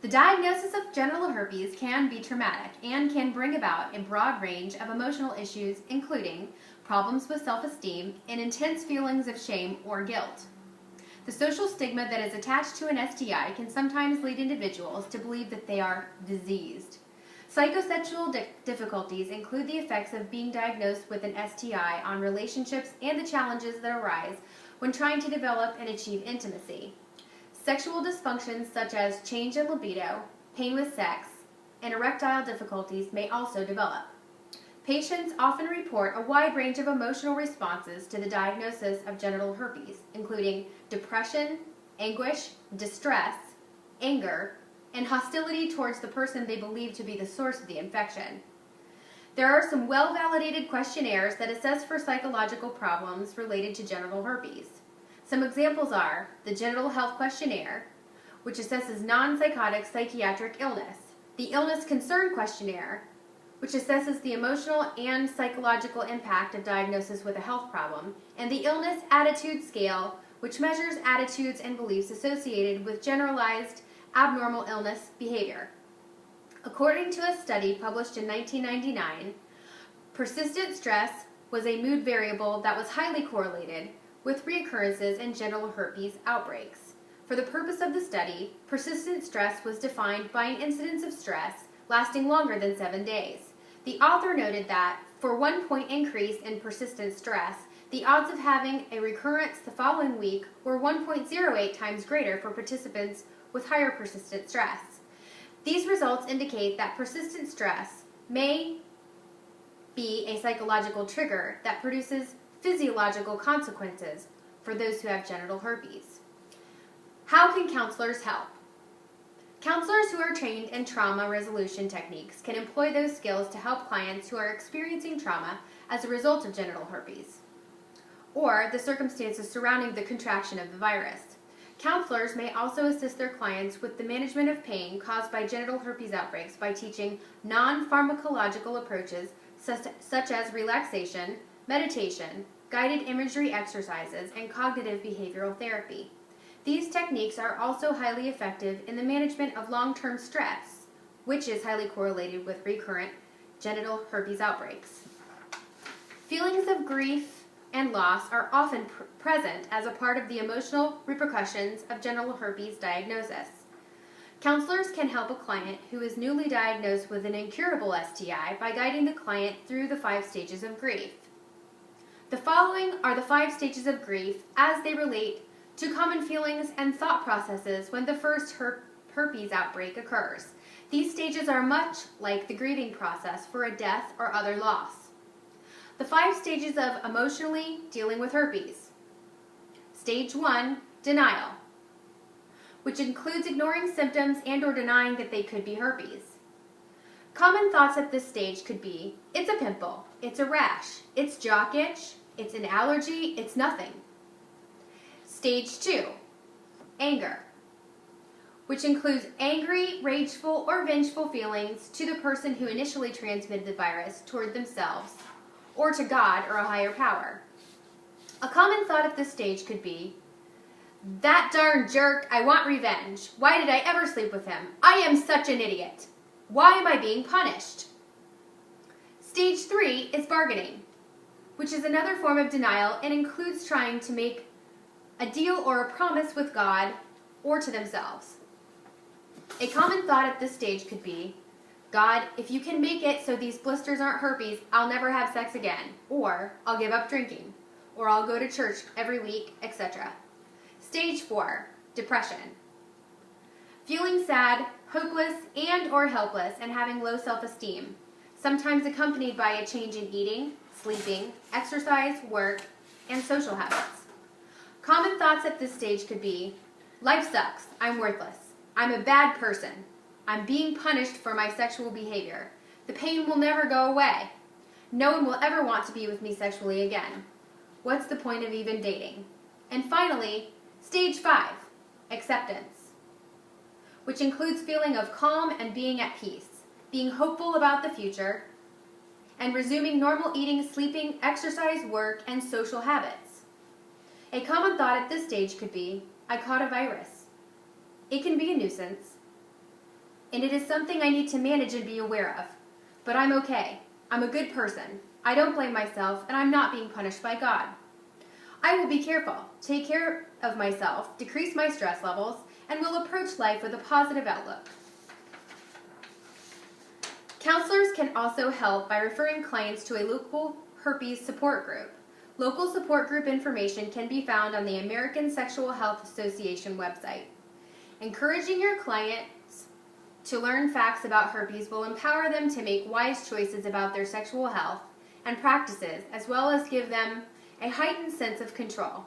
The diagnosis of genital herpes can be traumatic and can bring about a broad range of emotional issues, including problems with self-esteem and intense feelings of shame or guilt. The social stigma that is attached to an STI can sometimes lead individuals to believe that they are diseased. Psychosexual difficulties include the effects of being diagnosed with an STI on relationships and the challenges that arise when trying to develop and achieve intimacy. Sexual dysfunctions such as change in libido, pain with sex, and erectile difficulties may also develop. Patients often report a wide range of emotional responses to the diagnosis of genital herpes, including depression, anguish, distress, anger, and hostility towards the person they believe to be the source of the infection. There are some well-validated questionnaires that assess for psychological problems related to genital herpes. Some examples are the Genital Health Questionnaire, which assesses non-psychotic psychiatric illness, the Illness Concern Questionnaire, which assesses the emotional and psychological impact of diagnosis with a health problem, and the Illness Attitude Scale, which measures attitudes and beliefs associated with generalized abnormal illness behavior. According to a study published in 1999, persistent stress was a mood variable that was highly correlated with reoccurrences in genital herpes outbreaks. For the purpose of the study, persistent stress was defined by an incidence of stress lasting longer than 7 days. The author noted that, for 1 point increase in persistent stress, the odds of having a recurrence the following week were 1.08 times greater for participants with higher persistent stress. These results indicate that persistent stress may be a psychological trigger that produces physiological consequences for those who have genital herpes. How can counselors help? Counselors who are trained in trauma resolution techniques can employ those skills to help clients who are experiencing trauma as a result of genital herpes, or the circumstances surrounding the contraction of the virus. Counselors may also assist their clients with the management of pain caused by genital herpes outbreaks by teaching non-pharmacological approaches such as relaxation, meditation, guided imagery exercises, and cognitive behavioral therapy. These techniques are also highly effective in the management of long-term stress, which is highly correlated with recurrent genital herpes outbreaks. Feelings of grief and loss are often present as a part of the emotional repercussions of genital herpes diagnosis. Counselors can help a client who is newly diagnosed with an incurable STI by guiding the client through the 5 stages of grief. The following are the 5 stages of grief as they relate to common feelings and thought processes when the first herpes outbreak occurs. These stages are much like the grieving process for a death or other loss. The 5 stages of emotionally dealing with herpes. Stage 1, denial, which includes ignoring symptoms and/or denying that they could be herpes. Common thoughts at this stage could be, it's a pimple, it's a rash, it's jock itch, it's an allergy, it's nothing. Stage 2, anger, which includes angry, rageful, or vengeful feelings to the person who initially transmitted the virus toward themselves, or to God or a higher power. A common thought at this stage could be, that darn jerk, I want revenge. Why did I ever sleep with him? I am such an idiot. Why am I being punished? Stage 3 is bargaining, which is another form of denial and includes trying to make a deal or a promise with God or to themselves. A common thought at this stage could be, God, if you can make it so these blisters aren't herpes, I'll never have sex again, or I'll give up drinking, or I'll go to church every week, etc. Stage 4, depression. Feeling sad, hopeless, and or helpless, and having low self-esteem, sometimes accompanied by a change in eating, sleeping, exercise, work, and social habits. Common thoughts at this stage could be, life sucks, I'm worthless, I'm a bad person, I'm being punished for my sexual behavior, the pain will never go away, no one will ever want to be with me sexually again, what's the point of even dating? And finally, stage 5, acceptance, which includes feeling of calm and being at peace, being hopeful about the future, and resuming normal eating, sleeping, exercise, work, and social habits. A common thought at this stage could be, I caught a virus. It can be a nuisance. and it is something I need to manage and be aware of. But I'm okay. I'm a good person. I don't blame myself, and I'm not being punished by God. I will be careful, take care of myself, decrease my stress levels, and will approach life with a positive outlook. Counselors can also help by referring clients to a local herpes support group. Local support group information can be found on the American Sexual Health Association website. Encouraging your clients to learn facts about herpes will empower them to make wise choices about their sexual health and practices, as well as give them a heightened sense of control.